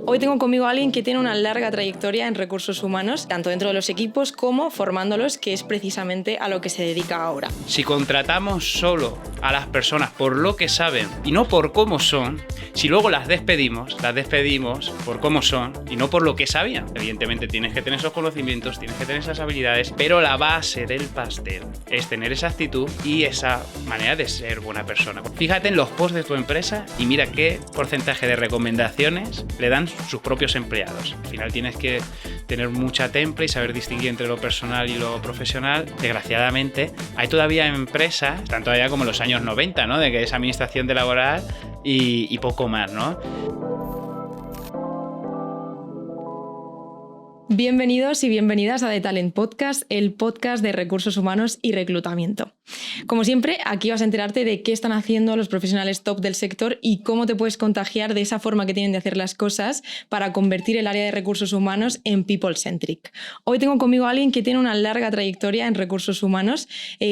Hoy tengo conmigo a alguien que tiene una larga trayectoria en recursos humanos, tanto dentro de los equipos como formándolos, que es precisamente a lo que se dedica ahora. Si contratamos solo a las personas por lo que saben y no por cómo son, si luego las despedimos por cómo son y no por lo que sabían. Evidentemente tienes que tener esos conocimientos, tienes que tener esas habilidades, pero la base del pastel es tener esa actitud y esa manera de ser buena persona. Fíjate en los posts de tu empresa y mira qué porcentaje de recomendaciones le dan sus propios empleados. Al final tienes que tener mucha temple y saber distinguir entre lo personal y lo profesional. Desgraciadamente, hay todavía empresas, están todavía como los años 90, ¿no? De que es administración de laboral y poco más, ¿no? Bienvenidos y bienvenidas a The Talent Podcast, el podcast de recursos humanos y reclutamiento. Como siempre, aquí vas a enterarte de qué están haciendo los profesionales top del sector y cómo te puedes contagiar de esa forma que tienen de hacer las cosas para convertir el área de recursos humanos en people-centric. Hoy tengo conmigo a alguien que tiene una larga trayectoria en recursos humanos,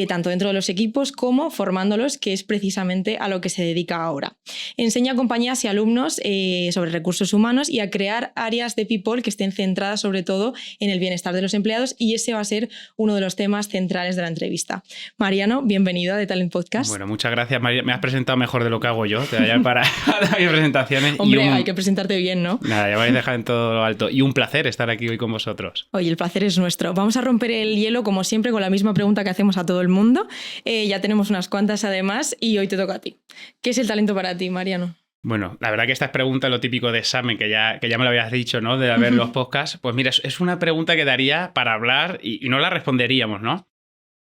tanto dentro de los equipos como formándolos, que es precisamente a lo que se dedica ahora. Enseña a compañías y alumnos sobre recursos humanos y a crear áreas de people que estén centradas sobre todo en el bienestar de los empleados, y ese va a ser uno de los temas centrales de la entrevista. Mariano, bienvenido a The Talent Podcast. Bueno, muchas gracias, María. Me has presentado mejor de lo que hago yo. Te voy a para mis presentaciones. Hombre, hay que presentarte bien, ¿no? Nada, ya vais a dejar en todo lo alto. Y un placer estar aquí hoy con vosotros. Oye, el placer es nuestro. Vamos a romper el hielo, como siempre, con la misma pregunta que hacemos a todo el mundo. Ya tenemos unas cuantas además y hoy te toca a ti. ¿Qué es el talento para ti, Mariano? Bueno, la verdad que esta es pregunta lo típico de examen, que ya me lo habías dicho, ¿no? De ver los podcasts. Pues mira, es una pregunta que daría para hablar y no la responderíamos, ¿no?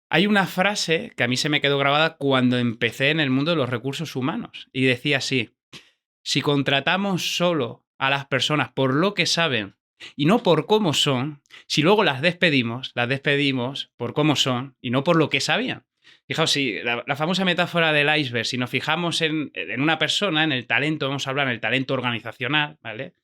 Hay una frase que a mí se me quedó grabada cuando empecé en el mundo de los recursos humanos y decía así: si contratamos solo a las personas por lo que saben y no por cómo son, si luego las despedimos por cómo son y no por lo que sabían. Fijaos, si la famosa metáfora del iceberg, si nos fijamos en una persona, en el talento, vamos a hablar en el talento organizacional, ¿vale?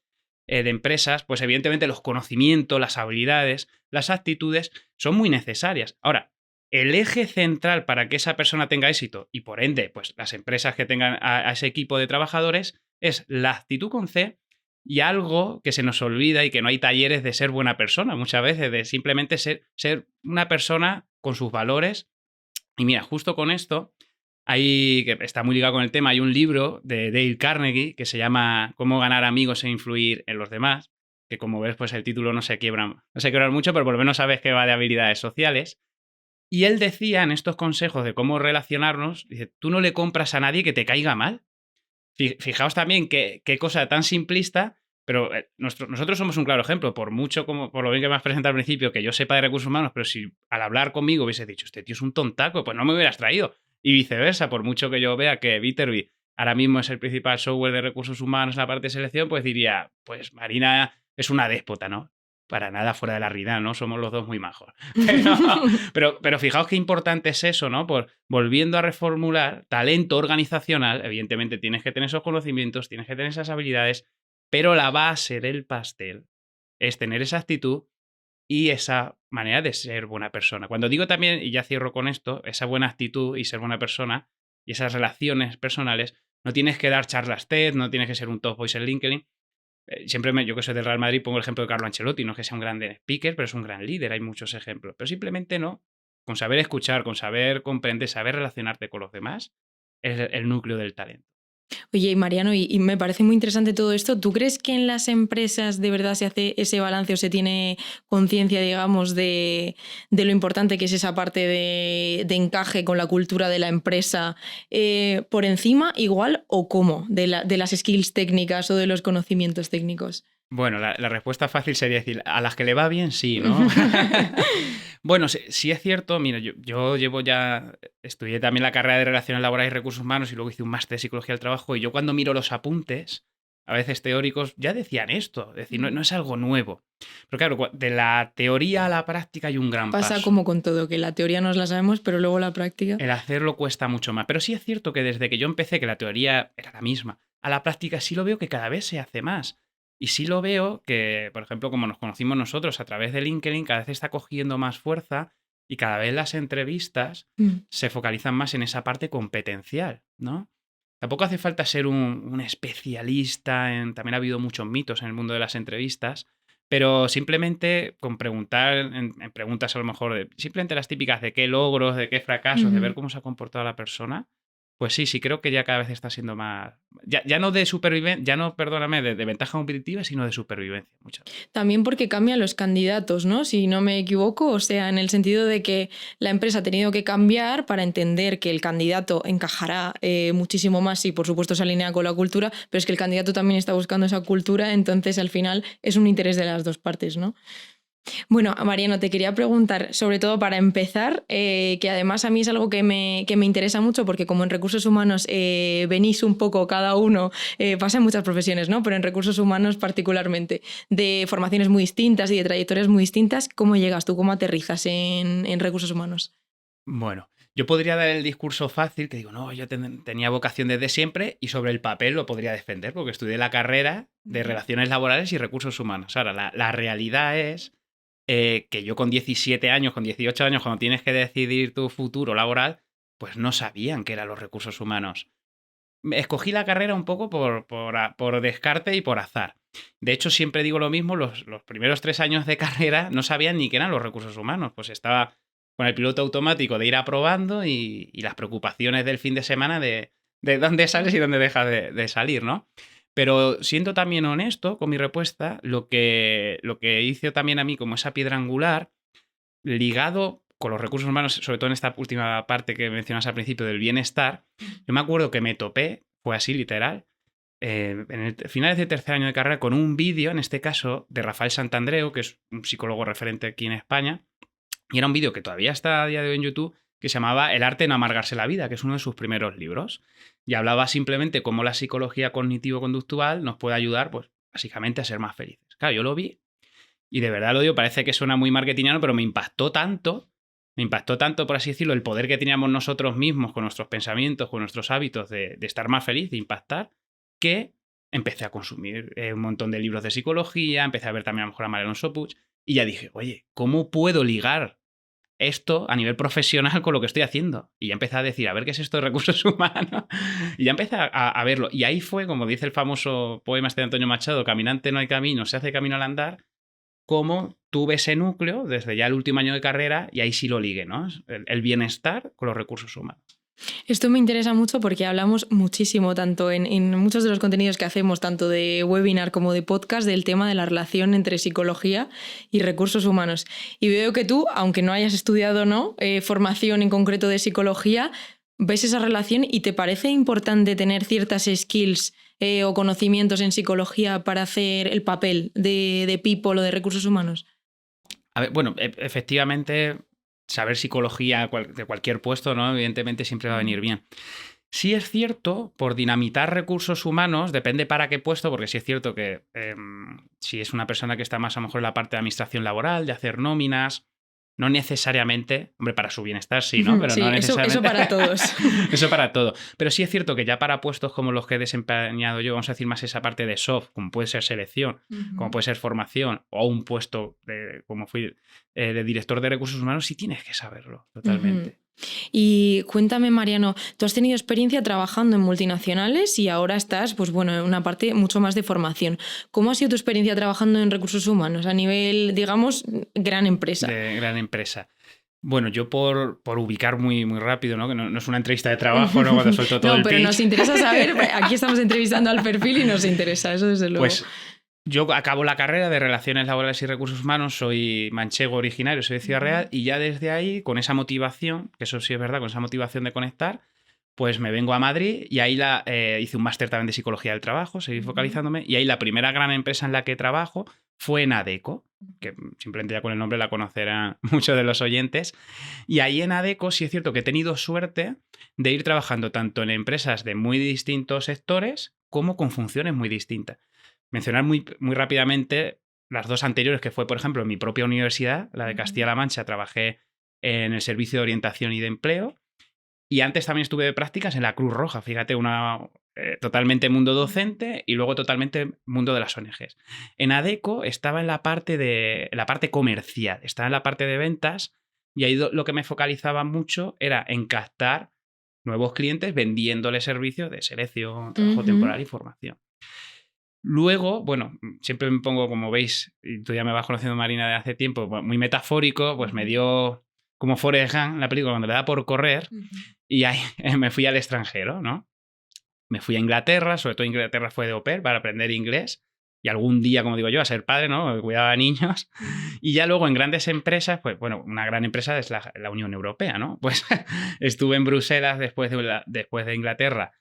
De empresas, pues evidentemente los conocimientos, las habilidades, las actitudes son muy necesarias. Ahora, el eje central para que esa persona tenga éxito y por ende, pues las empresas que tengan a ese equipo de trabajadores es la actitud con C y algo que se nos olvida y que no hay talleres de ser buena persona muchas veces, de simplemente ser una persona con sus valores. Y mira, justo con esto, que está muy ligado con el tema, hay un libro de Dale Carnegie que se llama Cómo ganar amigos e influir en los demás, que como ves, pues el título no se quiebra mucho, pero por lo menos sabes que va de habilidades sociales. Y él decía en estos consejos de cómo relacionarnos, dice, tú no le compras a nadie que te caiga mal. Fijaos también qué cosa tan simplista, pero nosotros somos un claro ejemplo, por lo bien que me has presentado al principio, que yo sepa de recursos humanos, pero si al hablar conmigo hubiese dicho, este tío es un tontaco, pues no me hubieras traído. Y viceversa, por mucho que yo vea que Viterbi ahora mismo es el principal software de recursos humanos en la parte de selección, pues diría, pues Marina es una déspota, ¿no? Para nada fuera de la realidad, ¿no? Somos los dos muy majos. Pero fijaos qué importante es eso, ¿no? Volviendo a reformular, talento organizacional, evidentemente tienes que tener esos conocimientos, tienes que tener esas habilidades, pero la base del pastel es tener esa actitud y esa manera de ser buena persona. Cuando digo también, y ya cierro con esto, esa buena actitud y ser buena persona y esas relaciones personales, no tienes que dar charlas TED, no tienes que ser un top voice en LinkedIn. Siempre yo que soy del Real Madrid pongo el ejemplo de Carlo Ancelotti, no es que sea un gran speaker, pero es un gran líder, hay muchos ejemplos. Pero simplemente no, con saber escuchar, con saber comprender, saber relacionarte con los demás, es el núcleo del talento. Oye, y Mariano, y me parece muy interesante todo esto. ¿Tú crees que en las empresas de verdad se hace ese balance o se tiene conciencia, digamos, de lo importante que es esa parte de encaje con la cultura de la empresa por encima, igual o cómo, de las skills técnicas o de los conocimientos técnicos? Bueno, la respuesta fácil sería decir, a las que le va bien, sí, ¿no? Bueno, sí es cierto, mira, yo estudié también la carrera de Relaciones Laborales y Recursos Humanos y luego hice un máster de Psicología del Trabajo, y yo cuando miro los apuntes, a veces teóricos, ya decían esto, es decir, no es algo nuevo. Pero claro, de la teoría a la práctica hay un gran paso. Pasa como con todo, que la teoría nos la sabemos, pero luego la práctica... El hacerlo cuesta mucho más. Pero sí es cierto que desde que yo empecé, que la teoría era la misma, a la práctica sí lo veo que cada vez se hace más. Y sí lo veo que, por ejemplo, como nos conocimos nosotros a través de LinkedIn, cada vez está cogiendo más fuerza y cada vez las entrevistas se focalizan más en esa parte competencial, ¿no? tampoco hace falta ser un especialista en... También ha habido muchos mitos en el mundo de las entrevistas, pero simplemente con preguntar en preguntas a lo mejor simplemente las típicas de qué logros, de qué fracasos, de ver cómo se ha comportado la persona, pues sí, creo que ya cada vez está siendo más... Ya no de supervivencia, ya no, perdóname, de ventaja competitiva, sino de supervivencia muchas veces. También porque cambian los candidatos, ¿no? Si no me equivoco, o sea, en el sentido de que la empresa ha tenido que cambiar para entender que el candidato encajará muchísimo más y por supuesto se alinea con la cultura, pero es que el candidato también está buscando esa cultura, entonces al final es un interés de las dos partes, ¿no? Bueno, Mariano, te quería preguntar, sobre todo para empezar, que además a mí es algo que me interesa mucho porque como en recursos humanos venís un poco cada uno, pasa en muchas profesiones, ¿no? Pero en recursos humanos particularmente, de formaciones muy distintas y de trayectorias muy distintas, ¿cómo llegas tú? ¿Cómo aterrizas en recursos humanos? Bueno, yo podría dar el discurso fácil, que digo, no, yo tenía vocación desde siempre y sobre el papel lo podría defender porque estudié la carrera de Relaciones Laborales y Recursos Humanos. Ahora, la realidad es que yo con 17 años, con 18 años, cuando tienes que decidir tu futuro laboral, pues no sabían qué eran los recursos humanos. Escogí la carrera un poco por descarte y por azar. De hecho, siempre digo lo mismo, los primeros 3 años de carrera no sabían ni qué eran los recursos humanos. Pues estaba con el piloto automático de ir aprobando y las preocupaciones del fin de semana de dónde sales y dónde dejas de salir, ¿no? Pero siendo también honesto con mi respuesta, lo que hizo también a mí como esa piedra angular, ligado con los recursos humanos, sobre todo en esta última parte que mencionas al principio del bienestar, yo me acuerdo que me topé, fue así literal, en el finales de tercer año de carrera con un vídeo, en este caso, de Rafael Santandreu, que es un psicólogo referente aquí en España, y era un vídeo que todavía está a día de hoy en YouTube, que se llamaba El arte de no amargarse la vida, que es uno de sus primeros libros. Y hablaba simplemente cómo la psicología cognitivo-conductual nos puede ayudar, pues, básicamente a ser más felices. Claro, yo lo vi y de verdad lo digo, parece que suena muy marketingiano, pero me impactó tanto, por así decirlo, el poder que teníamos nosotros mismos con nuestros pensamientos, con nuestros hábitos de estar más feliz, de impactar, que empecé a consumir un montón de libros de psicología, empecé a ver también a lo mejor a María Alonso Puig, y ya dije, oye, ¿cómo puedo ligar esto a nivel profesional con lo que estoy haciendo? Y ya empecé a decir, a ver qué es esto de recursos humanos. Y ya empecé a verlo. Y ahí fue, como dice el famoso poema este de Antonio Machado, caminante no hay camino, se hace camino al andar, cómo tuve ese núcleo desde ya el último año de carrera y ahí sí lo ligue, ¿no? El bienestar con los recursos humanos. Esto me interesa mucho porque hablamos muchísimo, tanto en muchos de los contenidos que hacemos, tanto de webinar como de podcast, del tema de la relación entre psicología y recursos humanos. Y veo que tú, aunque no hayas estudiado formación en concreto de psicología, ves esa relación y te parece importante tener ciertas skills o conocimientos en psicología para hacer el papel de people o de recursos humanos. A ver, bueno, efectivamente, saber psicología de cualquier puesto, ¿no? Evidentemente siempre va a venir bien. Sí es cierto, por dinamitar recursos humanos, depende para qué puesto, porque sí es cierto que si es una persona que está más a lo mejor en la parte de administración laboral, de hacer nóminas, no necesariamente, hombre, para su bienestar sí, ¿no? Pero sí, no necesariamente. Eso para todos. Eso para todo. Pero sí es cierto que ya para puestos como los que he desempeñado yo, vamos a decir más esa parte de soft, como puede ser selección, como puede ser formación, o un puesto como fui de director de recursos humanos, sí tienes que saberlo totalmente. Y cuéntame, Mariano, tú has tenido experiencia trabajando en multinacionales y ahora estás, pues bueno, en una parte mucho más de formación. ¿Cómo ha sido tu experiencia trabajando en recursos humanos a nivel, digamos, gran empresa? De gran empresa. Bueno, yo por ubicar muy, muy rápido, ¿no? Que no es una entrevista de trabajo, ¿no? Cuando suelto todo el pitch. No, pero nos interesa saber, aquí estamos entrevistando al perfil y nos interesa, eso desde luego. Pues yo acabo la carrera de Relaciones Laborales y Recursos Humanos, soy manchego originario, soy de Ciudad Real, y ya desde ahí, con esa motivación, que eso sí es verdad, con esa motivación de conectar, pues me vengo a Madrid y ahí hice un máster también de Psicología del Trabajo, seguí focalizándome, y ahí la primera gran empresa en la que trabajo fue en Adecco, que simplemente ya con el nombre la conocerán muchos de los oyentes. Y ahí en Adecco sí es cierto que he tenido suerte de ir trabajando tanto en empresas de muy distintos sectores como con funciones muy distintas. Mencionar muy, muy rápidamente las dos anteriores, que fue, por ejemplo, en mi propia universidad, la de Castilla-La Mancha, trabajé en el Servicio de Orientación y de Empleo. Y antes también estuve de prácticas en la Cruz Roja, fíjate, totalmente mundo docente y luego totalmente mundo de las ONGs. En Adecco estaba en la parte comercial, estaba en la parte de ventas y ahí lo que me focalizaba mucho era en captar nuevos clientes vendiéndoles servicios de selección, trabajo temporal y formación. Luego, bueno, siempre me pongo, como veis, y tú ya me vas conociendo, Marina, de hace tiempo, muy metafórico, pues me dio como Forrest Gump, la película, cuando le da por correr, y ahí me fui al extranjero, ¿no? Me fui a Inglaterra, sobre todo Inglaterra fue de au pair para aprender inglés, y algún día, como digo yo, a ser padre, ¿no? Cuidaba a niños. Y ya luego en grandes empresas, pues bueno, una gran empresa es la Unión Europea, ¿no? Pues estuve en Bruselas después de Inglaterra,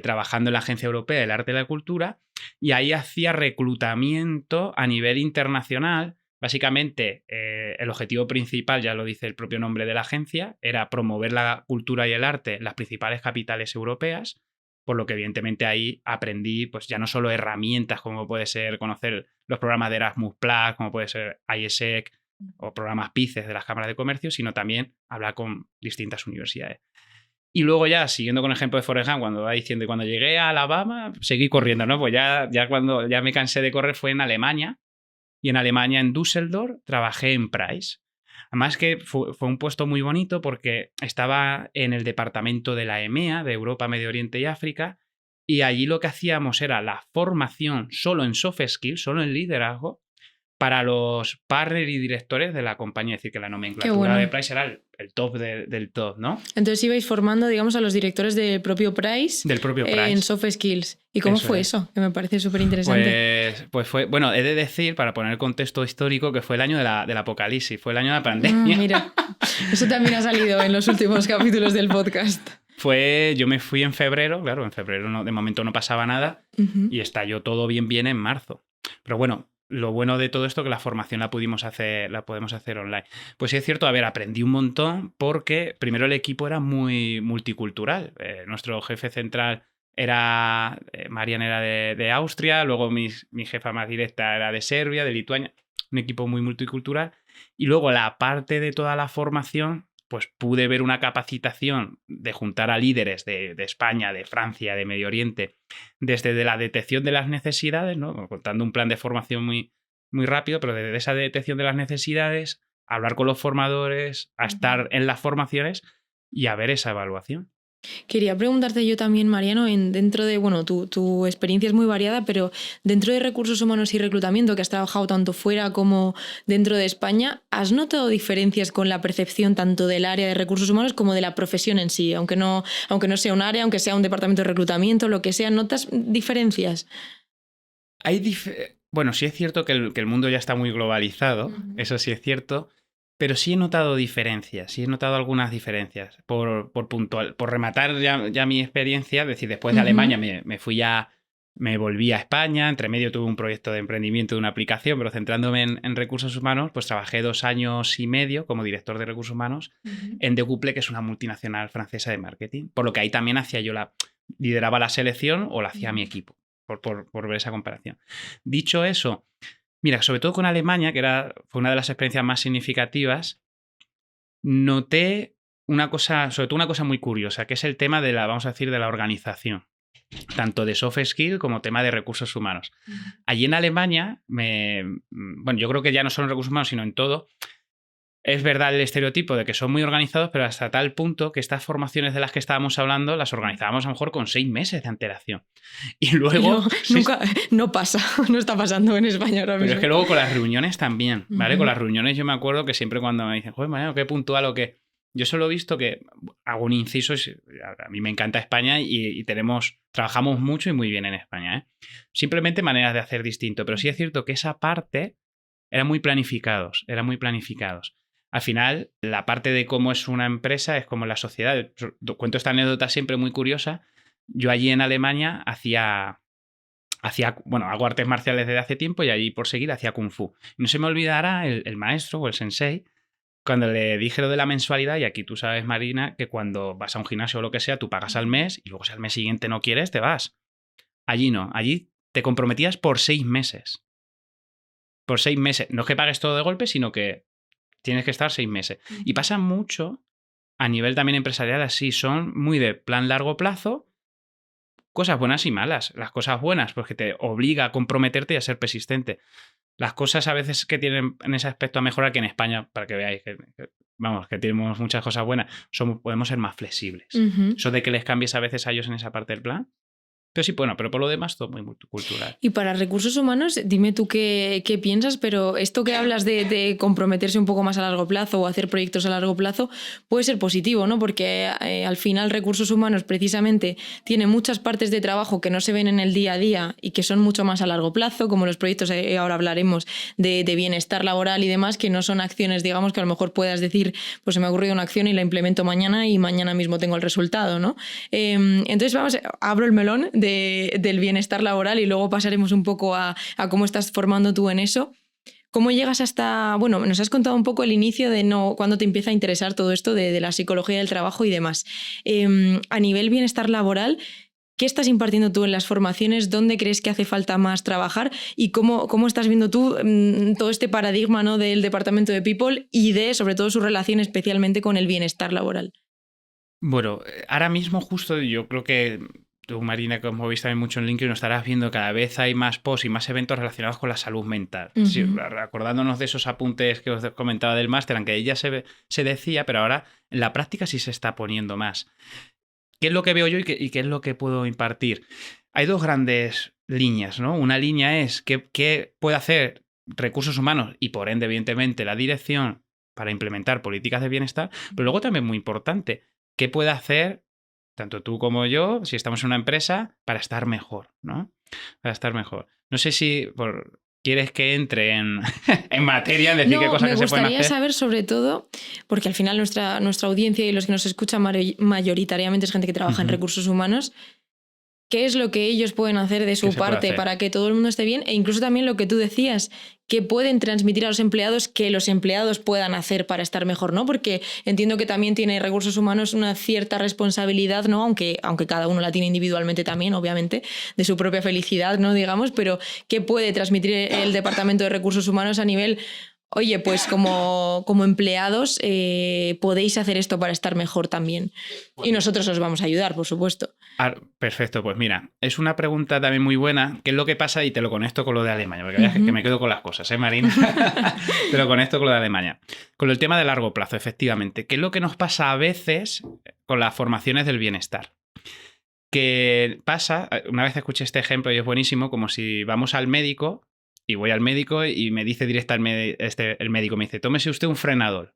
trabajando en la Agencia Europea del Arte y la Cultura, y ahí hacía reclutamiento a nivel internacional. Básicamente, el objetivo principal, ya lo dice el propio nombre de la agencia, era promover la cultura y el arte en las principales capitales europeas, por lo que evidentemente ahí aprendí pues ya no solo herramientas como puede ser conocer los programas de Erasmus+, como puede ser IESEC o programas PICES de las cámaras de comercio, sino también hablar con distintas universidades. Y luego ya, siguiendo con el ejemplo de Forrest Gump, cuando va diciendo, cuando llegué a Alabama, seguí corriendo, ¿no? Pues ya cuando ya me cansé de correr fue en Alemania, y en Alemania, en Düsseldorf, trabajé en Price. Además que fue un puesto muy bonito porque estaba en el departamento de la EMEA, de Europa, Medio Oriente y África, y allí lo que hacíamos era la formación solo en soft skills, solo en liderazgo, para los partners y directores de la compañía. Es decir, que la nomenclatura de Price era el top del top, ¿no? Entonces ibais formando, digamos, a los directores del propio Price. Del propio Price. En soft skills. ¿Y cómo fue eso? Que me parece súper interesante. Pues fue, bueno, he de decir, para poner el contexto histórico, que fue el año del apocalipsis, fue el año de la pandemia. Mira, eso también ha salido en los últimos capítulos del podcast. Yo me fui en febrero, claro, en febrero de momento no pasaba nada, y estalló todo bien en marzo. Pero bueno, lo bueno de todo esto es que la formación la podemos hacer online. Pues sí es cierto, aprendí un montón porque primero el equipo era muy multicultural. Nuestro jefe central era, Marian era de Austria, luego mi jefa más directa era de Serbia, de Lituania, un equipo muy multicultural. Y luego la parte de toda la formación, pues pude ver una capacitación de juntar a líderes de España, de Francia, de Medio Oriente, desde la detección de las necesidades, ¿no? Contando un plan de formación muy, muy rápido, pero desde esa detección de las necesidades, a hablar con los formadores, a estar en las formaciones y a ver esa evaluación. Quería preguntarte yo también, Mariano, dentro de, bueno, tu experiencia es muy variada, pero dentro de recursos humanos y reclutamiento, que has trabajado tanto fuera como dentro de España, ¿has notado diferencias con la percepción tanto del área de recursos humanos como de la profesión en sí? Aunque no sea un área, aunque sea un departamento de reclutamiento, lo que sea, ¿notas diferencias? Bueno, sí es cierto que el mundo ya está muy globalizado, eso sí es cierto. Pero sí he notado diferencias, sí he notado algunas diferencias. Por rematar ya mi experiencia, es decir, después de Alemania me volví a España, entre medio tuve un proyecto de emprendimiento de una aplicación, pero centrándome en recursos humanos, pues trabajé 2 años y medio como director de recursos humanos en Decouple, que es una multinacional francesa de marketing, por lo que ahí también lideraba la selección o la hacía mi equipo, por ver esa comparación. Dicho eso, mira, sobre todo con Alemania, fue una de las experiencias más significativas, noté sobre todo una cosa muy curiosa, que es el tema de vamos a decir, de la organización, tanto de soft skill como tema de recursos humanos. Allí en Alemania, bueno, yo creo que ya no solo en recursos humanos, sino en todo, es verdad el estereotipo de que son muy organizados, pero hasta tal punto que estas formaciones de las que estábamos hablando las organizábamos a lo mejor con 6 meses de antelación. Y luego... No pasa, no está pasando en España ahora mismo. Pero es que luego con las reuniones también, ¿vale? Con las reuniones yo me acuerdo que siempre cuando me dicen, joder, Mariano, qué puntual o qué... Yo solo he visto que, hago un inciso, a mí me encanta España y trabajamos mucho y muy bien en España, ¿eh? Simplemente maneras de hacer distinto, pero sí es cierto que esa parte eran muy planificados. Al final, la parte de cómo es una empresa es como la sociedad. Cuento esta anécdota siempre muy curiosa. Yo allí en Alemania hago artes marciales desde hace tiempo y allí por seguir hacía kung fu. Y no se me olvidará el maestro o el sensei cuando le dije lo de la mensualidad, y aquí tú sabes, Marina, que cuando vas a un gimnasio o lo que sea, tú pagas al mes y luego si al mes siguiente no quieres, te vas. Allí no, allí te comprometías por 6 meses. Por 6 meses. No es que pagues todo de golpe, sino que tienes que estar 6 meses. Y pasa mucho a nivel también empresarial así. Son muy de plan largo plazo, cosas buenas y malas. Las cosas buenas, pues que te obliga a comprometerte y a ser persistente. Las cosas a veces que tienen en ese aspecto a mejorar, que en España, para que veáis, que vamos, que tenemos muchas cosas buenas, podemos ser más flexibles. Eso de que les cambies a veces a ellos en esa parte del plan. Pero sí, bueno, pero por lo demás todo muy multicultural. Y para recursos humanos, dime tú qué piensas, pero esto que hablas de comprometerse un poco más a largo plazo o hacer proyectos a largo plazo puede ser positivo, ¿no? Porque al final recursos humanos precisamente tiene muchas partes de trabajo que no se ven en el día a día y que son mucho más a largo plazo, como los proyectos, ahora hablaremos de bienestar laboral y demás, que no son acciones, digamos, que a lo mejor puedas decir, pues se me ha ocurrido una acción y la implemento mañana y mañana mismo tengo el resultado, ¿no? Entonces, abro el melón del bienestar laboral y luego pasaremos un poco a cómo estás formando tú en eso. ¿Cómo llegas hasta...? Bueno, nos has contado un poco el inicio de cuándo te empieza a interesar todo esto de la psicología del trabajo y demás. A nivel bienestar laboral, ¿qué estás impartiendo tú en las formaciones? ¿Dónde crees que hace falta más trabajar? ¿Y cómo estás viendo tú todo este paradigma, ¿no?, del departamento de People y sobre todo, su relación especialmente con el bienestar laboral? Bueno, ahora mismo justo yo creo que tú, Marina, que hemos visto también mucho en LinkedIn, estarás viendo cada vez hay más posts y más eventos relacionados con la salud mental. Sí, acordándonos de esos apuntes que os comentaba del máster, aunque ella se decía, pero ahora en la práctica sí se está poniendo más. ¿Qué es lo que veo yo y qué es lo que puedo impartir? Hay dos grandes líneas, ¿no? Una línea es qué puede hacer recursos humanos y, por ende, evidentemente, la dirección para implementar políticas de bienestar, pero luego también muy importante, qué puede hacer tanto tú como yo, si estamos en una empresa, para estar mejor, ¿no? Para estar mejor. No sé si quieres que entre en materia, en decir qué cosas que se pueden hacer. Me gustaría saber, sobre todo, porque al final nuestra audiencia y los que nos escuchan mayoritariamente es gente que trabaja en recursos humanos. ¿Qué es lo que ellos pueden hacer de su parte para que todo el mundo esté bien? E incluso también lo que tú decías, que pueden transmitir a los empleados que los empleados puedan hacer para estar mejor, ¿no? Porque entiendo que también tiene recursos humanos una cierta responsabilidad, ¿no? Aunque cada uno la tiene individualmente también, obviamente, de su propia felicidad, ¿no? Digamos, pero ¿qué puede transmitir el Departamento de Recursos Humanos a nivel... Oye, pues como empleados podéis hacer esto para estar mejor también? Y nosotros os vamos a ayudar, por supuesto. Perfecto, pues mira, es una pregunta también muy buena. ¿Qué es lo que pasa? Y te lo conecto con lo de Alemania, porque veas que me quedo con las cosas, Marina? Te lo conecto con lo de Alemania. Con el tema de largo plazo, efectivamente. ¿Qué es lo que nos pasa a veces con las formaciones del bienestar? Que pasa, una vez escuché este ejemplo y es buenísimo, como si vamos al médico y voy al médico y me dice directamente el médico, me dice, tómese usted un frenador.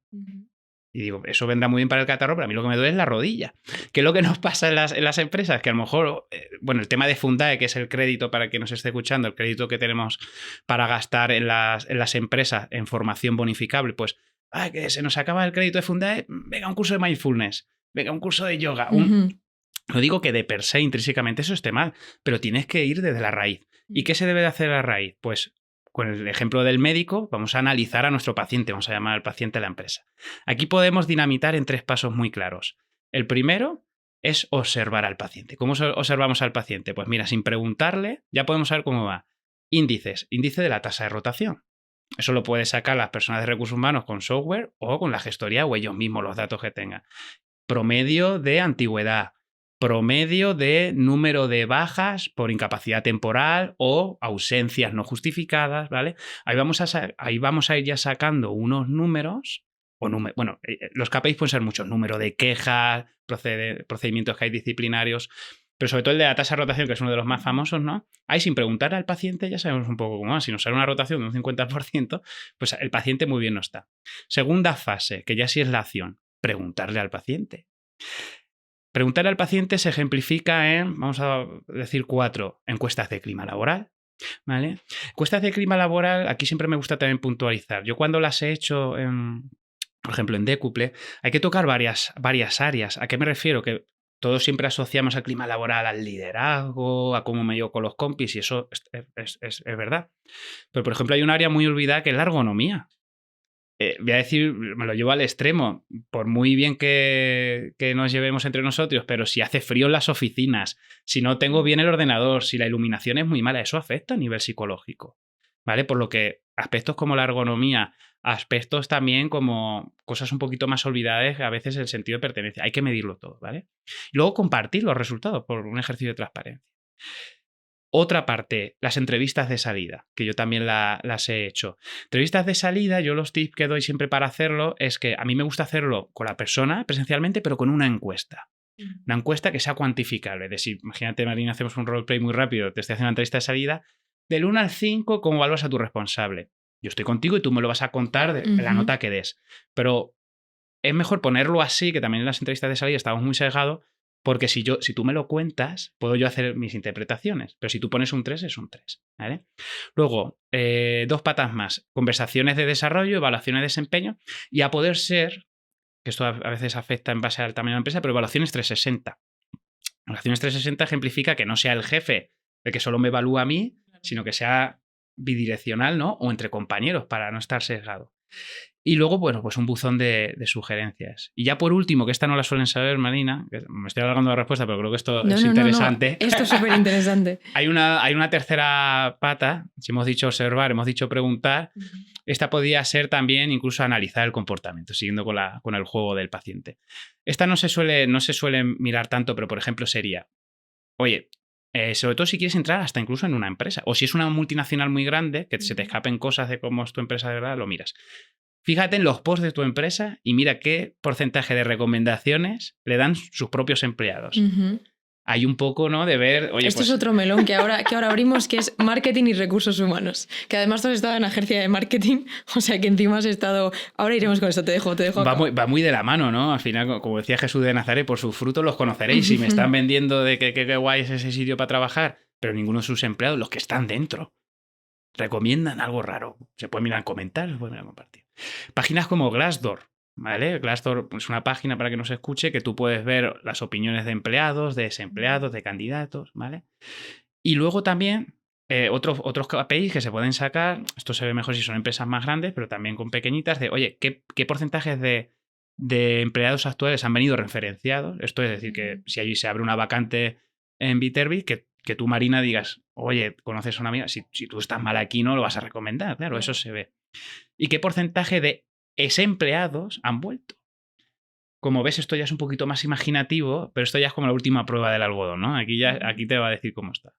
Y digo, eso vendrá muy bien para el catarro, pero a mí lo que me duele es la rodilla. ¿Qué es lo que nos pasa en las empresas? Que a lo mejor, bueno, el tema de Fundae, que es el crédito para quien nos esté escuchando, el crédito que tenemos para gastar en las empresas en formación bonificable, pues, que se nos acaba el crédito de Fundae, venga, un curso de mindfulness, venga, un curso de yoga. No digo que de per se, intrínsecamente, eso esté mal, pero tienes que ir desde la raíz. ¿Y qué se debe de hacer a la raíz? Pues con el ejemplo del médico, vamos a analizar a nuestro paciente, vamos a llamar al paciente a la empresa. Aquí podemos dinamitar en 3 pasos muy claros. El primero es observar al paciente. ¿Cómo observamos al paciente? Pues mira, sin preguntarle, ya podemos saber cómo va. Índice de la tasa de rotación. Eso lo pueden sacar las personas de recursos humanos con software o con la gestoría o ellos mismos los datos que tengan. Promedio de antigüedad. Promedio de número de bajas por incapacidad temporal o ausencias no justificadas, ¿vale? Ahí vamos a ir ya sacando unos números, bueno, los KPIs pueden ser muchos, número de quejas, procedimientos que hay disciplinarios, pero sobre todo el de la tasa de rotación, que es uno de los más famosos, ¿no? Ahí sin preguntar al paciente ya sabemos un poco cómo va. Si nos sale una rotación de un 50%, pues el paciente muy bien no está. Segunda fase, que ya sí es la acción, preguntarle al paciente. Preguntarle al paciente se ejemplifica en, vamos a decir 4, encuestas de clima laboral, ¿vale? Encuestas de clima laboral, aquí siempre me gusta también puntualizar. Yo cuando las he hecho, por ejemplo, en Décuple, hay que tocar varias áreas. ¿A qué me refiero? Que todos siempre asociamos al clima laboral al liderazgo, a cómo me llevo con los compis, y eso es verdad. Pero, por ejemplo, hay un área muy olvidada que es la ergonomía. Voy a decir, me lo llevo al extremo, por muy bien que nos llevemos entre nosotros, pero si hace frío en las oficinas, si no tengo bien el ordenador, si la iluminación es muy mala, eso afecta a nivel psicológico, ¿vale? Por lo que aspectos como la ergonomía, aspectos también como cosas un poquito más olvidadas, a veces el sentido de pertenencia, hay que medirlo todo, ¿vale? Y luego compartir los resultados por un ejercicio de transparencia. Otra parte, las entrevistas de salida, que yo también las he hecho. Entrevistas de salida, yo los tips que doy siempre para hacerlo es que a mí me gusta hacerlo con la persona presencialmente, pero con una encuesta. Una encuesta que sea cuantificable. Es decir, imagínate, Marina, hacemos un roleplay muy rápido, te estoy haciendo una entrevista de salida, del 1 al 5, ¿cómo valoras a tu responsable? Yo estoy contigo y tú me lo vas a contar de la nota que des. Pero es mejor ponerlo así, que también en las entrevistas de salida estamos muy sesgados, porque si tú me lo cuentas, puedo yo hacer mis interpretaciones. Pero si tú pones un 3, es un 3. ¿Vale? Luego, 2 patas más. Conversaciones de desarrollo, evaluaciones de desempeño y a poder ser, que esto a veces afecta en base al tamaño de la empresa, pero evaluaciones 360. Evaluaciones 360 ejemplifica que no sea el jefe el que solo me evalúa a mí, sino que sea bidireccional, ¿no? O entre compañeros para no estar sesgado. Y luego, bueno, pues un buzón de sugerencias. Y ya por último, que esta no la suelen saber, Marina, que me estoy alargando la respuesta, pero creo que esto es interesante. No. Esto es súper interesante. Hay una tercera pata, si hemos dicho observar, hemos dicho preguntar. Esta podría ser también incluso analizar el comportamiento, siguiendo con el juego del paciente. Esta no se suele mirar tanto, pero por ejemplo sería, oye, sobre todo si quieres entrar hasta incluso en una empresa, o si es una multinacional muy grande, que se te escapen cosas de cómo es tu empresa de verdad, lo miras. Fíjate en los posts de tu empresa y mira qué porcentaje de recomendaciones le dan sus propios empleados. Hay un poco, ¿no? De ver... Oye, esto es otro melón que ahora abrimos, que es marketing y recursos humanos. Que además tú has estado en agencia de marketing, o sea que encima has estado... Ahora iremos con esto, te dejo va muy de la mano, ¿no? Al final, como decía Jesús de Nazaret, por sus frutos los conoceréis. Si me están vendiendo de que qué guay es ese sitio para trabajar, pero ninguno de sus empleados, los que están dentro, recomiendan algo raro. Se puede mirar en comentarios, se puede mirar en compartir. Páginas como Glassdoor, ¿vale? Glassdoor es una página, para que nos escuche, que tú puedes ver las opiniones de empleados, de desempleados, de candidatos, ¿vale? Y luego también otros KPIs que se pueden sacar, esto se ve mejor si son empresas más grandes, pero también con pequeñitas, de, oye, ¿qué porcentajes de empleados actuales han venido referenciados? Esto es decir, que si allí se abre una vacante en Viterbi, que tú, Marina, digas, oye, conoces a una amiga, si tú estás mal aquí no lo vas a recomendar, claro, eso se ve. ¿Y qué porcentaje de empleados han vuelto? Como ves, esto ya es un poquito más imaginativo, pero esto ya es como la última prueba del algodón, ¿no? Aquí te va a decir cómo está.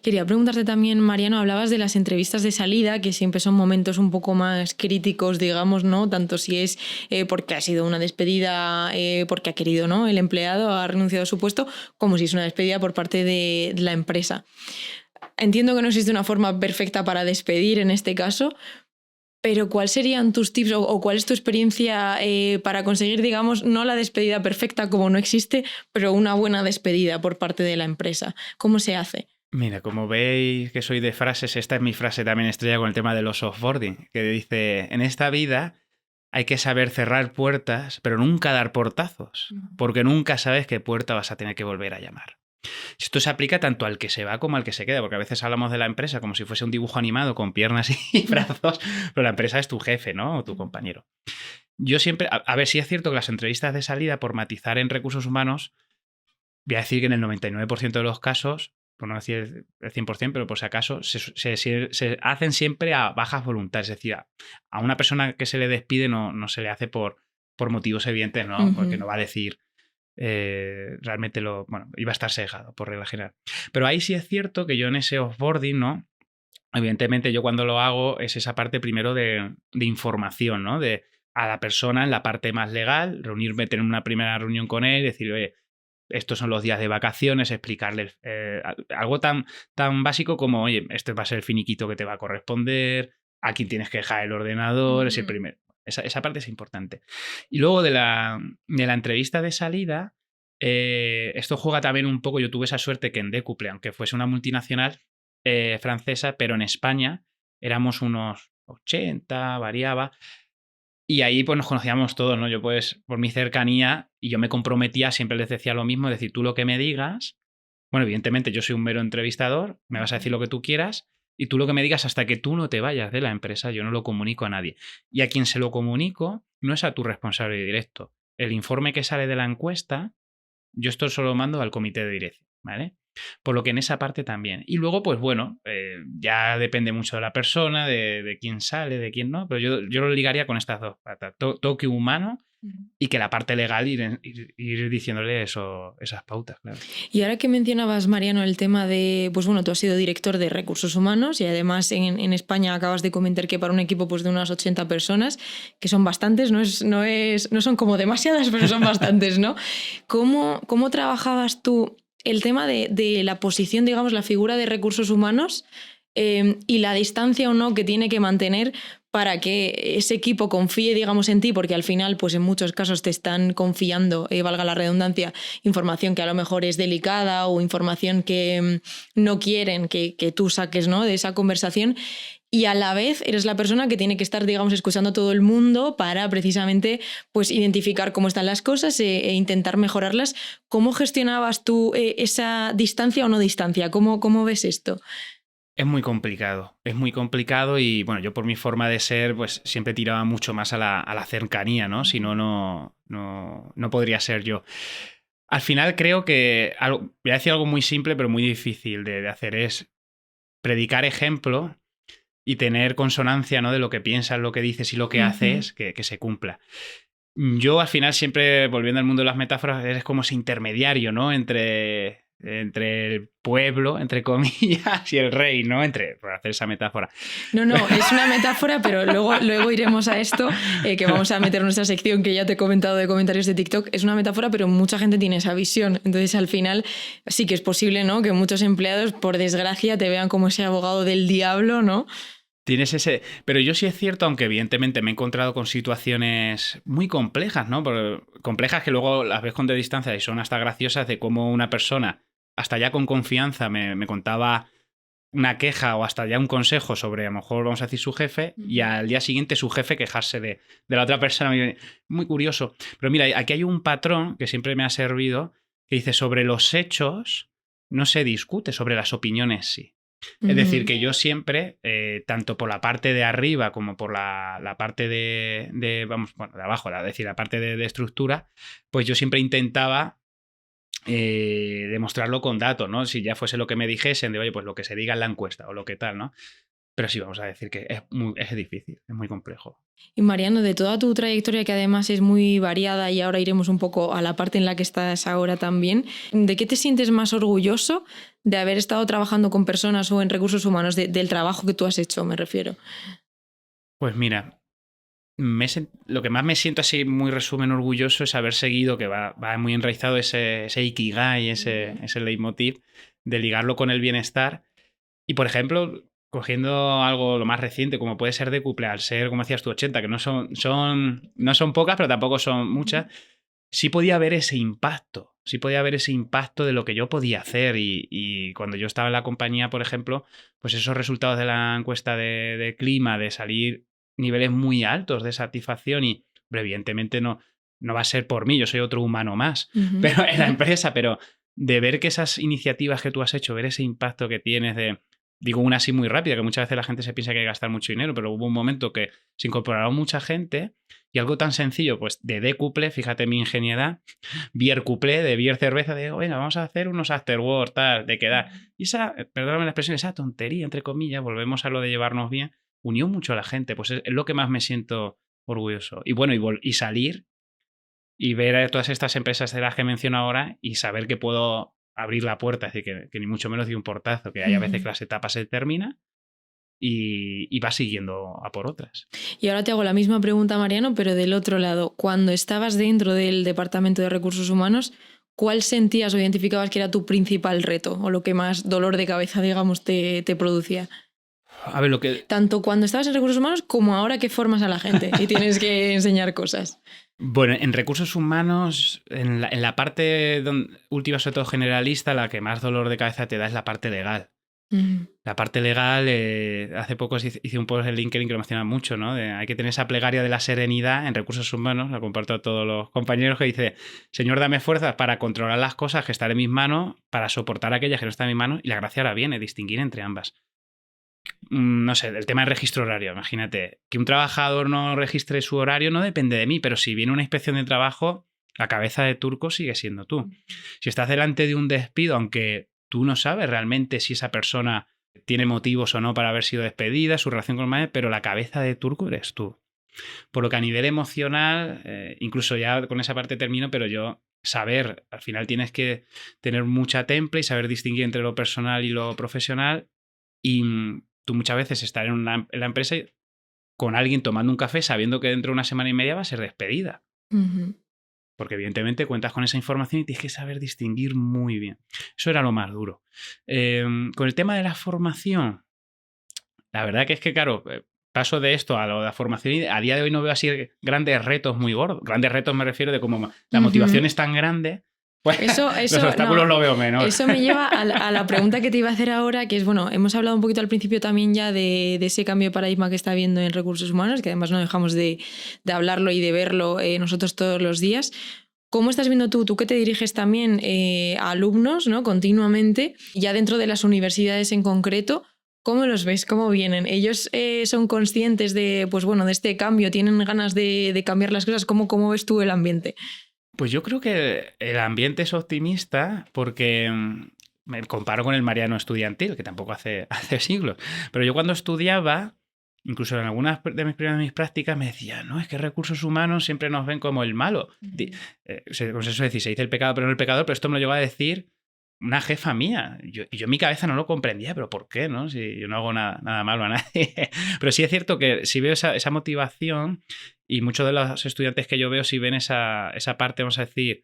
Quería preguntarte también, Mariano, hablabas de las entrevistas de salida, que siempre son momentos un poco más críticos, digamos, ¿no? Tanto si es porque ha sido una despedida, porque ha querido, ¿no? El empleado ha renunciado a su puesto, como si es una despedida por parte de la empresa. Entiendo que no existe una forma perfecta para despedir en este caso, pero ¿cuáles serían tus tips o cuál es tu experiencia para conseguir, digamos, no la despedida perfecta como no existe, pero una buena despedida por parte de la empresa? ¿Cómo se hace? Mira, como veis que soy de frases, esta es mi frase también estrella con el tema de los offboarding, que dice, en esta vida hay que saber cerrar puertas, pero nunca dar portazos, porque nunca sabes qué puerta vas a tener que volver a llamar. Esto se aplica tanto al que se va como al que se queda, porque a veces hablamos de la empresa como si fuese un dibujo animado con piernas y brazos, pero la empresa es tu jefe, ¿no? O tu compañero. Yo siempre, a ver, sí es cierto que las entrevistas de salida, por matizar en recursos humanos, voy a decir que en el 99% de los casos, por no decir el 100%, pero por si acaso, se hacen siempre a bajas voluntades. Es decir, a una persona que se le despide no se le hace por motivos evidentes, ¿no? Porque no va a decir realmente iba a estar sesgado por regla general. Pero ahí sí es cierto que yo en ese offboarding, ¿no? Evidentemente yo cuando lo hago es esa parte primero de información, ¿no? De a la persona en la parte más legal, reunirme, tener una primera reunión con él, decir, oye, estos son los días de vacaciones, explicarles algo tan básico como, oye, este va a ser el finiquito que te va a corresponder, a quién tienes que dejar el ordenador, es el primero. Esa parte es importante. Y luego de la entrevista de salida, esto juega también un poco, yo tuve esa suerte que en Décuple, aunque fuese una multinacional francesa, pero en España éramos unos 80, variaba. Y ahí pues nos conocíamos todos, ¿no? Yo pues por mi cercanía y yo me comprometía, siempre les decía lo mismo, es decir, tú lo que me digas, bueno, evidentemente yo soy un mero entrevistador, me vas a decir lo que tú quieras y tú lo que me digas hasta que tú no te vayas de la empresa, yo no lo comunico a nadie. Y a quien se lo comunico no es a tu responsable directo. El informe que sale de la encuesta, yo esto solo lo mando al comité de dirección, ¿vale? Por lo que en esa parte también. Y luego, pues bueno, ya depende mucho de la persona, de quién sale, de quién no, pero yo lo ligaría con estas dos patas. Toque humano y que la parte legal ir diciéndole esas pautas, claro. Y ahora que mencionabas, Mariano, el tema de, pues bueno, tú has sido director de recursos humanos y además en España acabas de comentar que para un equipo pues, de unas 80 personas, que son bastantes, no son como demasiadas, pero son bastantes, ¿no? ¿Cómo trabajabas tú el tema de la posición, digamos, la figura de recursos humanos y la distancia o no que tiene que mantener para que ese equipo confíe, digamos, en ti? Porque al final, pues en muchos casos te están confiando, valga la redundancia, información que a lo mejor es delicada o información que no quieren que tú saques, ¿no?, de esa conversación. Y a la vez eres la persona que tiene que estar, digamos, escuchando a todo el mundo para precisamente pues, identificar cómo están las cosas e intentar mejorarlas. ¿Cómo gestionabas tú esa distancia o no distancia? ¿Cómo ves esto? Es muy complicado y bueno, yo por mi forma de ser pues siempre tiraba mucho más a la cercanía, ¿no? Si no, no podría ser yo. Al final creo que, voy a decir algo muy simple pero muy difícil de hacer, es predicar ejemplo y tener consonancia, ¿no?, de lo que piensas, lo que dices y lo que haces, que se cumpla. Yo al final siempre, volviendo al mundo de las metáforas, eres como ese intermediario, ¿no?, entre el pueblo, entre comillas, y el rey, ¿no? Por hacer esa metáfora. No, es una metáfora, pero luego iremos a esto, que vamos a meter nuestra sección que ya te he comentado de comentarios de TikTok. Es una metáfora, pero mucha gente tiene esa visión. Entonces, al final, sí que es posible, ¿no?, que muchos empleados, por desgracia, te vean como ese abogado del diablo, ¿no? Tienes ese... Pero yo sí es cierto, aunque evidentemente me he encontrado con situaciones muy complejas, ¿no? Complejas que luego las ves con de distancia y son hasta graciosas, de cómo una persona, hasta ya con confianza, me contaba una queja o hasta ya un consejo sobre, a lo mejor vamos a decir, su jefe, y al día siguiente su jefe quejarse de la otra persona. Muy curioso. Pero mira, aquí hay un patrón que siempre me ha servido, que dice: sobre los hechos no se discute, sobre las opiniones sí. Es decir, que yo siempre, tanto por la parte de arriba como por la parte de abajo, es decir, la parte de estructura, pues yo siempre intentaba demostrarlo con datos, ¿no? Si ya fuese lo que me dijesen, de oye, pues lo que se diga en la encuesta o lo que tal, ¿no? Pero sí, vamos a decir que es difícil, es muy complejo. Y Mariano, de toda tu trayectoria, que además es muy variada, y ahora iremos un poco a la parte en la que estás ahora también, ¿de qué te sientes más orgulloso de haber estado trabajando con personas o en recursos humanos, del trabajo que tú has hecho, me refiero? Pues mira, lo que más me siento así, muy resumen, orgulloso, es haber seguido, que va muy enraizado ese ikigai, ese leitmotiv, de ligarlo con el bienestar. Y, por ejemplo, cogiendo algo lo más reciente, como puede ser Decuple, al ser, como decías tú, 80, que no son pocas, pero tampoco son muchas, sí podía ver ese impacto. Sí podía ver ese impacto de lo que yo podía hacer. Y cuando yo estaba en la compañía, por ejemplo, pues esos resultados de la encuesta de clima, de salir niveles muy altos de satisfacción, y evidentemente no va a ser por mí, yo soy otro humano más, pero en la empresa, pero de ver que esas iniciativas que tú has hecho, ver ese impacto que tienes digo una así muy rápida, que muchas veces la gente se piensa que hay que gastar mucho dinero, pero hubo un momento que se incorporaron mucha gente y algo tan sencillo, pues de Decuple, fíjate mi ingeniedad, Biercuple, de Bier cerveza, de venga, vamos a hacer unos afterwork, tal, de quedar. Y perdóname la expresión, esa tontería, entre comillas, volvemos a lo de llevarnos bien, unió mucho a la gente, pues es lo que más me siento orgulloso. Y bueno, y salir y ver a todas estas empresas de las que menciono ahora y saber que puedo abrir la puerta, es decir, que ni mucho menos de un portazo, que hay a veces que las etapas se terminan y va siguiendo a por otras. Y ahora te hago la misma pregunta, Mariano, pero del otro lado. Cuando estabas dentro del Departamento de Recursos Humanos, ¿cuál sentías o identificabas que era tu principal reto o lo que más dolor de cabeza, digamos, te producía? A ver, Tanto cuando estabas en recursos humanos como ahora que formas a la gente y tienes que enseñar cosas. Bueno, en recursos humanos, en la parte última, sobre todo generalista, la que más dolor de cabeza te da es la parte legal. La parte legal, hace poco hice un post en LinkedIn que lo menciona mucho, ¿no? Hay que tener esa plegaria de la serenidad en recursos humanos, la comparto a todos los compañeros, que dice: Señor, dame fuerzas para controlar las cosas que están en mis manos, para soportar aquellas que no están en mis manos, y la gracia ahora viene, distinguir entre ambas. No sé, el tema del registro horario. Imagínate, que un trabajador no registre su horario no depende de mí, pero si viene una inspección de trabajo, la cabeza de turco sigue siendo tú. Si estás delante de un despido, aunque tú no sabes realmente si esa persona tiene motivos o no para haber sido despedida, su relación con el manager, pero la cabeza de turco eres tú. Por lo que a nivel emocional, incluso ya con esa parte termino, pero yo saber, al final tienes que tener mucha temple y saber distinguir entre lo personal y lo profesional. Y tú muchas veces estar en la empresa con alguien tomando un café sabiendo que dentro de una semana y media va a ser despedida. Porque evidentemente cuentas con esa información y tienes que saber distinguir muy bien. Eso era lo más duro. Con el tema de la formación, la verdad que es que, claro, paso de esto a lo de la formación y a día de hoy no veo así grandes retos muy gordos. Grandes retos me refiero de cómo la motivación es tan grande. Pues los obstáculos lo veo menos. Eso me lleva a la pregunta que te iba a hacer ahora, que es, bueno, hemos hablado un poquito al principio también ya de ese cambio de paradigma que está habiendo en recursos humanos, que además no dejamos de hablarlo y de verlo nosotros todos los días. ¿Cómo estás viendo tú que te diriges también a alumnos, ¿no? Continuamente, ya dentro de las universidades en concreto? ¿Cómo los ves? ¿Cómo vienen? ¿Ellos son conscientes de, pues bueno, de este cambio? ¿Tienen ganas de cambiar las cosas? ¿Cómo ves tú el ambiente? Pues yo creo que el ambiente es optimista porque me comparo con el Mariano estudiantil, que tampoco hace siglos. Pero yo cuando estudiaba, incluso en algunas de mis prácticas, me decían, no, es que recursos humanos siempre nos ven como el malo. Pues eso decir, se dice el pecado pero no el pecador, pero esto me lo llegó a decir una jefa mía. Y yo en mi cabeza no lo comprendía, pero ¿por qué? ¿No? Si yo no hago nada malo a nadie. Pero sí es cierto que sí veo esa motivación y muchos de los estudiantes que yo veo sí ven esa parte, vamos a decir,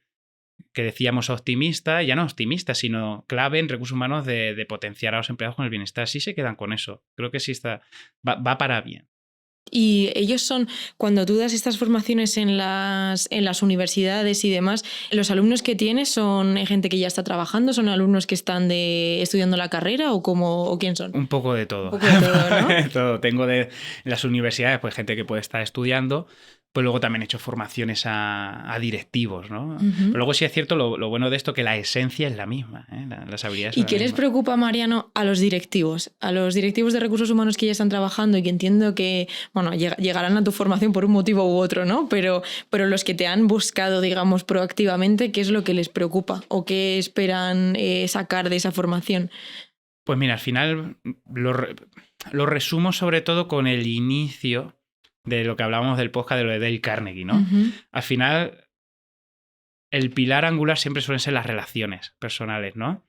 que decíamos optimista, ya no optimista, sino clave en recursos humanos de potenciar a los empleados con el bienestar. Sí se quedan con eso. Creo que sí va para bien. Y ellos son, cuando tú das estas formaciones en las universidades y demás, ¿los alumnos que tienes son gente que ya está trabajando? ¿Son alumnos que están estudiando la carrera o quién son? Un poco de todo. Un poco de todo, ¿no? Todo. Tengo en las universidades pues gente que puede estar estudiando, pues luego también he hecho formaciones a directivos, ¿no? Pero luego sí es cierto lo bueno de esto, que la esencia es la misma, ¿eh? Las habilidades son ¿Y qué les preocupa, Mariano, a los directivos? A los directivos de recursos humanos que ya están trabajando y que entiendo que, bueno, llegarán a tu formación por un motivo u otro, ¿no? Pero los que te han buscado, digamos, proactivamente, ¿qué es lo que les preocupa? ¿O qué esperan sacar de esa formación? Pues mira, al final lo resumo sobre todo con el inicio de lo que hablábamos del podcast de lo de Dale Carnegie, ¿no? Al final, el pilar angular siempre suelen ser las relaciones personales, ¿no?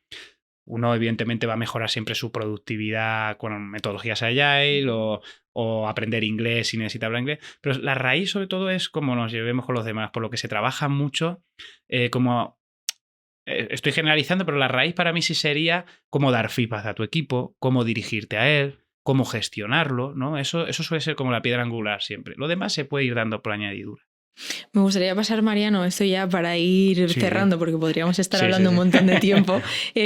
Uno, evidentemente, va a mejorar siempre su productividad con metodologías agile o aprender inglés si necesita hablar inglés. Pero la raíz, sobre todo, es cómo nos llevemos con los demás, por lo que se trabaja mucho estoy generalizando, pero la raíz para mí sí sería cómo dar feedback a tu equipo, cómo dirigirte a él, cómo gestionarlo, ¿no? Eso suele ser como la piedra angular siempre. Lo demás se puede ir dando por añadidura. Me gustaría pasar, Mariano, esto ya para ir cerrando, porque podríamos estar hablando un montón de tiempo,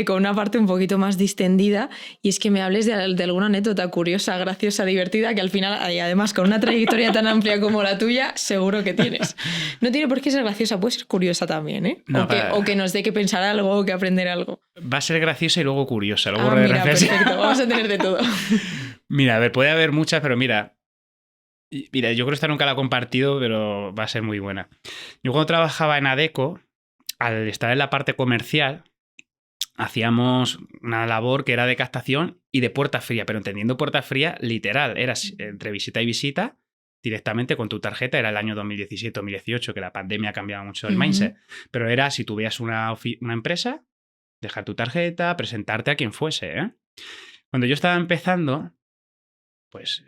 con una parte un poquito más distendida, y es que me hables de alguna anécdota curiosa, graciosa, divertida, que al final, y además con una trayectoria tan amplia como la tuya, seguro que tienes. No tiene por qué ser graciosa, puede ser curiosa también, ¿eh? No, o que nos dé que pensar algo o que aprender algo. Va a ser graciosa y luego curiosa. Mira, perfecto, vamos a tener de todo. Mira, a ver, puede haber muchas, pero mira, yo creo que esta nunca la he compartido, pero va a ser muy buena. Yo cuando trabajaba en Adecco, al estar en la parte comercial, hacíamos una labor que era de captación y de puerta fría, pero entendiendo puerta fría literal, era entre visita y visita, directamente con tu tarjeta. Era el año 2017-2018, que la pandemia cambiaba mucho el mindset, pero era si tú veías una empresa, dejar tu tarjeta, presentarte a quien fuese, ¿eh? Cuando yo estaba empezando, pues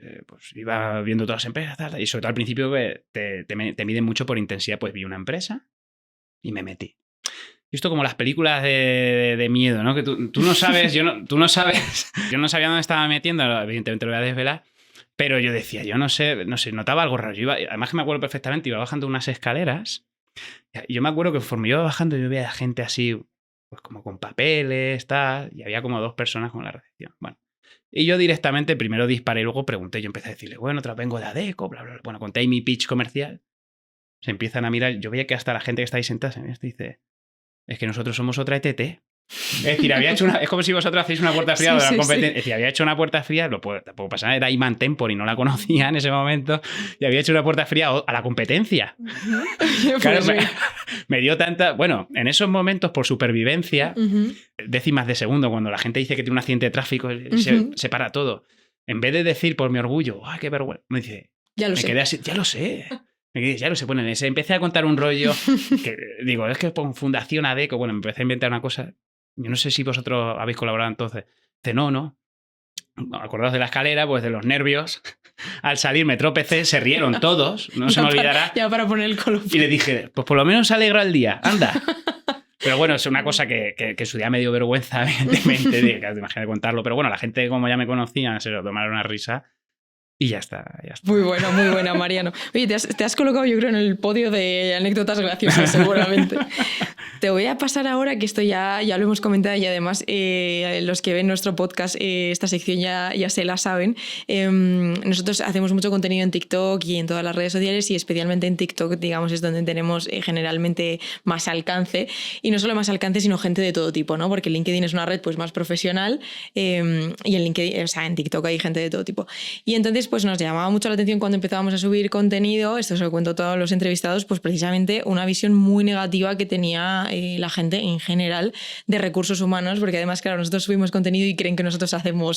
iba viendo todas las empresas y sobre todo al principio te miden mucho por intensidad. Pues vi una empresa y me metí. Y esto como las películas de miedo, ¿no? Que tú no sabes, tú no sabes. Yo no sabía dónde estaba metiendo, evidentemente lo voy a desvelar, pero yo decía, yo no sé, notaba algo raro. Además que me acuerdo perfectamente, iba bajando unas escaleras y yo me acuerdo que conforme iba bajando yo veía gente así, pues como con papeles, tal, y había como 2 personas con la recepción. Bueno. Y yo directamente primero disparé y luego pregunté. Yo empecé a decirle, bueno, vengo de Adecco, bla, bla, bla. Bueno, conté ahí mi pitch comercial. Se empiezan a mirar. Yo veía que hasta la gente que está ahí sentada se dice, es que nosotros somos otra ETT. Es decir, es como si vosotros hacéis una puerta fría de la competencia. Es decir, había hecho una puerta fría, tampoco pasa nada, era Iman Tempor y no la conocía en ese momento, y había hecho una puerta fría a la competencia. Claro, me dio tanta... Bueno, en esos momentos, por supervivencia, décimas de segundo, cuando la gente dice que tiene un accidente de tráfico, se para todo. En vez de decir por mi orgullo, ¡ay, qué vergüenza! Me dice, Ya lo me sé. quedé así, ya lo sé. Ya lo sé. Bueno, empecé a contar un rollo que digo, es que con Fundación ADECO, bueno, me empecé a inventar una cosa. Yo no sé si vosotros habéis colaborado entonces. Dice, no. Acordaos de la escalera, pues de los nervios. Al salir me tropecé, se rieron todos, no se me olvidará. Ya para poner el colofón. Y le dije, pues por lo menos se alegra el día, anda. Pero bueno, es una cosa que en su día me dio vergüenza, evidentemente, imagínate contarlo. Pero bueno, la gente, como ya me conocía, se lo tomaron una risa. Y ya está. Muy buena, Mariano. Oye, te has colocado, yo creo, en el podio de anécdotas graciosas, seguramente. Te voy a pasar ahora, que esto ya lo hemos comentado y además los que ven nuestro podcast, esta sección ya se la saben. Nosotros hacemos mucho contenido en TikTok y en todas las redes sociales, y especialmente en TikTok, digamos, es donde tenemos generalmente más alcance. Y no solo más alcance, sino gente de todo tipo, ¿no? Porque LinkedIn es una red pues más profesional y en LinkedIn, o sea, en TikTok hay gente de todo tipo. Y entonces pues nos llamaba mucho la atención cuando empezábamos a subir contenido, esto se lo cuento a todos los entrevistados, pues precisamente una visión muy negativa que tenía la gente en general de recursos humanos, porque además, claro, nosotros subimos contenido y creen que nosotros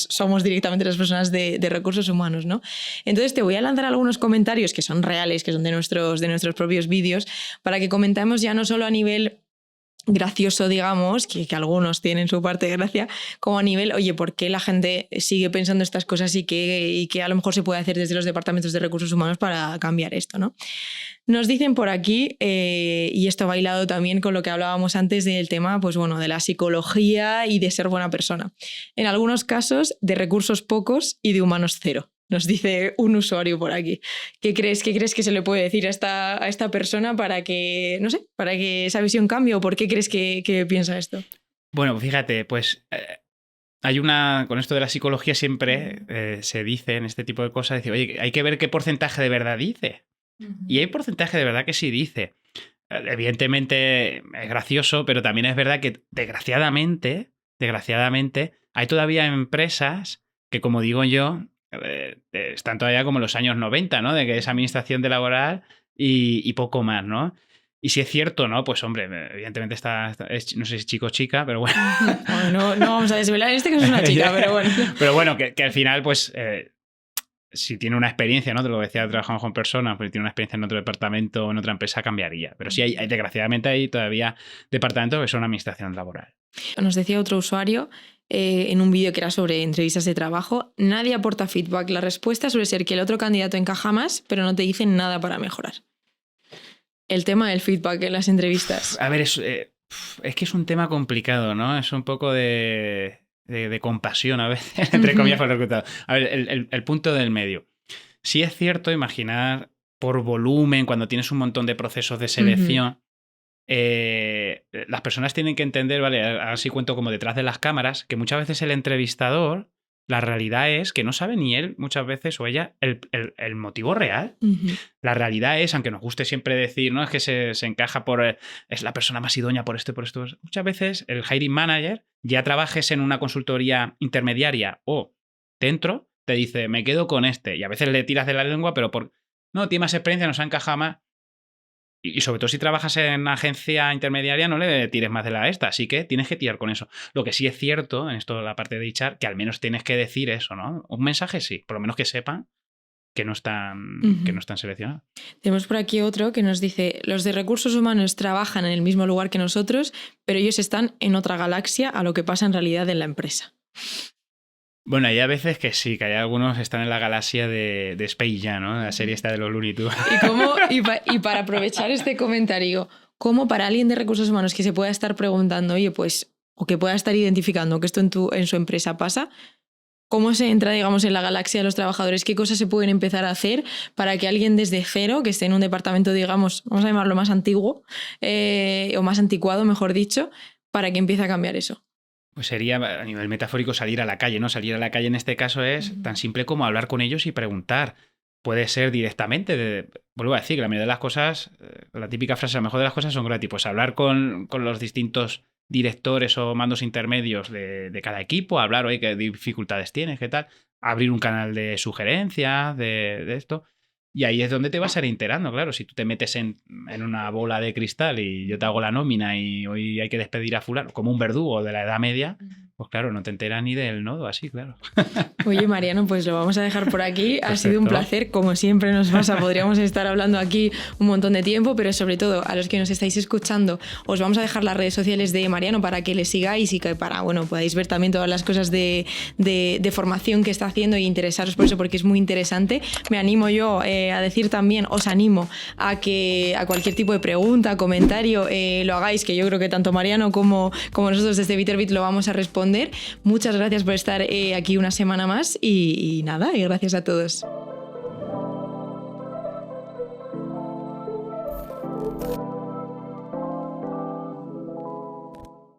somos directamente las personas de recursos humanos, ¿no? Entonces te voy a lanzar algunos comentarios que son reales, que son de nuestros propios vídeos, para que comentemos ya no solo a nivel gracioso, digamos, que algunos tienen su parte de gracia, como a nivel, oye, ¿por qué la gente sigue pensando estas cosas y qué a lo mejor se puede hacer desde los departamentos de recursos humanos para cambiar esto, ¿no? Nos dicen por aquí, y esto va hilado también con lo que hablábamos antes del tema, pues bueno, de la psicología y de ser buena persona. En algunos casos, de recursos pocos y de humanos cero. Nos dice un usuario por aquí. ¿Qué crees que se le puede decir a esta persona para que, no sé, para que esa visión cambie, o por qué crees que piensa esto? Bueno, fíjate, pues con esto de la psicología siempre se dice en este tipo de cosas, dice, oye, hay que ver qué porcentaje de verdad dice. Y hay porcentaje de verdad que sí dice. Evidentemente es gracioso, pero también es verdad que desgraciadamente, hay todavía empresas que, como digo yo, están todavía como en los años 90, ¿no? De que es administración de laboral y poco más, ¿no? Y si es cierto, ¿no? Pues hombre, evidentemente no sé si es chico o chica, pero bueno. No vamos a desvelar, en este caso es una chica, pero bueno. Pero bueno, que al final, pues, si tiene una experiencia, ¿no? Te lo decía, trabajamos con personas, pero tiene una experiencia en otro departamento o en otra empresa, cambiaría. Pero sí, desgraciadamente hay todavía departamentos que son administración laboral. Nos decía otro usuario en un vídeo que era sobre entrevistas de trabajo: nadie aporta feedback. La respuesta suele ser que el otro candidato encaja más, pero no te dicen nada para mejorar. El tema del feedback en las entrevistas. A ver, es que es un tema complicado, ¿no? Es un poco de compasión a veces, entre comillas, por el reclutado. A ver, el punto del medio. Sí es cierto, imaginar por volumen, cuando tienes un montón de procesos de selección, las personas tienen que entender, vale, ahora sí cuento como detrás de las cámaras, que muchas veces el entrevistador, la realidad es que no sabe ni él muchas veces o ella el motivo real. La realidad es, aunque nos guste siempre decir, no, es que se encaja es la persona más idónea por esto y por esto. Muchas veces el hiring manager, ya trabajes en una consultoría intermediaria o dentro, te dice, me quedo con este. Y a veces le tiras de la lengua, pero no, tiene más experiencia, nos ha encajado más. Y sobre todo si trabajas en agencia intermediaria, no le tires más de la esta, así que tienes que tirar con eso. Lo que sí es cierto, en esto de la parte de HR, que al menos tienes que decir eso, ¿no? Un mensaje sí, por lo menos que sepan que no están seleccionados. Tenemos por aquí otro que nos dice: los de recursos humanos trabajan en el mismo lugar que nosotros, pero ellos están en otra galaxia a lo que pasa en realidad en la empresa. Bueno, hay a veces que sí, que hay algunos que están en la galaxia de Space Jam, ¿no? La serie esta de los Looney Tunes. Y para aprovechar este comentario, ¿cómo para alguien de recursos humanos que se pueda estar preguntando, oye, pues, o que pueda estar identificando que esto en su empresa pasa, cómo se entra, digamos, en la galaxia de los trabajadores? ¿Qué cosas se pueden empezar a hacer para que alguien desde cero, que esté en un departamento, digamos, vamos a llamarlo más antiguo, o más anticuado, mejor dicho, para que empiece a cambiar eso? Pues sería, a nivel metafórico, salir a la calle, ¿no? Salir a la calle en este caso es tan simple como hablar con ellos y preguntar. Puede ser directamente, vuelvo a decir, que la mayoría de las cosas, la típica frase, la mejor de las cosas son gratis. Pues hablar con los distintos directores o mandos intermedios de cada equipo, hablar, oye, qué dificultades tienes, qué tal, abrir un canal de sugerencias de esto. Y ahí es donde te vas a ir enterando, claro. Si tú te metes en una bola de cristal y yo te hago la nómina y hoy hay que despedir a fulano, como un verdugo de la Edad Media, Pues claro, no te enteras ni del nodo, así, claro. Oye, Mariano, pues lo vamos a dejar por aquí. Perfecto. Ha sido un placer, como siempre nos pasa. Podríamos estar hablando aquí un montón de tiempo, pero sobre todo a los que nos estáis escuchando, os vamos a dejar las redes sociales de Mariano para que le sigáis y que podáis ver también todas las cosas de formación que está haciendo y interesaros por eso, porque es muy interesante. Me animo yo a decir también, os animo a que a cualquier tipo de pregunta, comentario, lo hagáis, que yo creo que tanto Mariano como nosotros desde Biterbit lo vamos a responder. Muchas gracias por estar aquí una semana más y nada, y gracias a todos.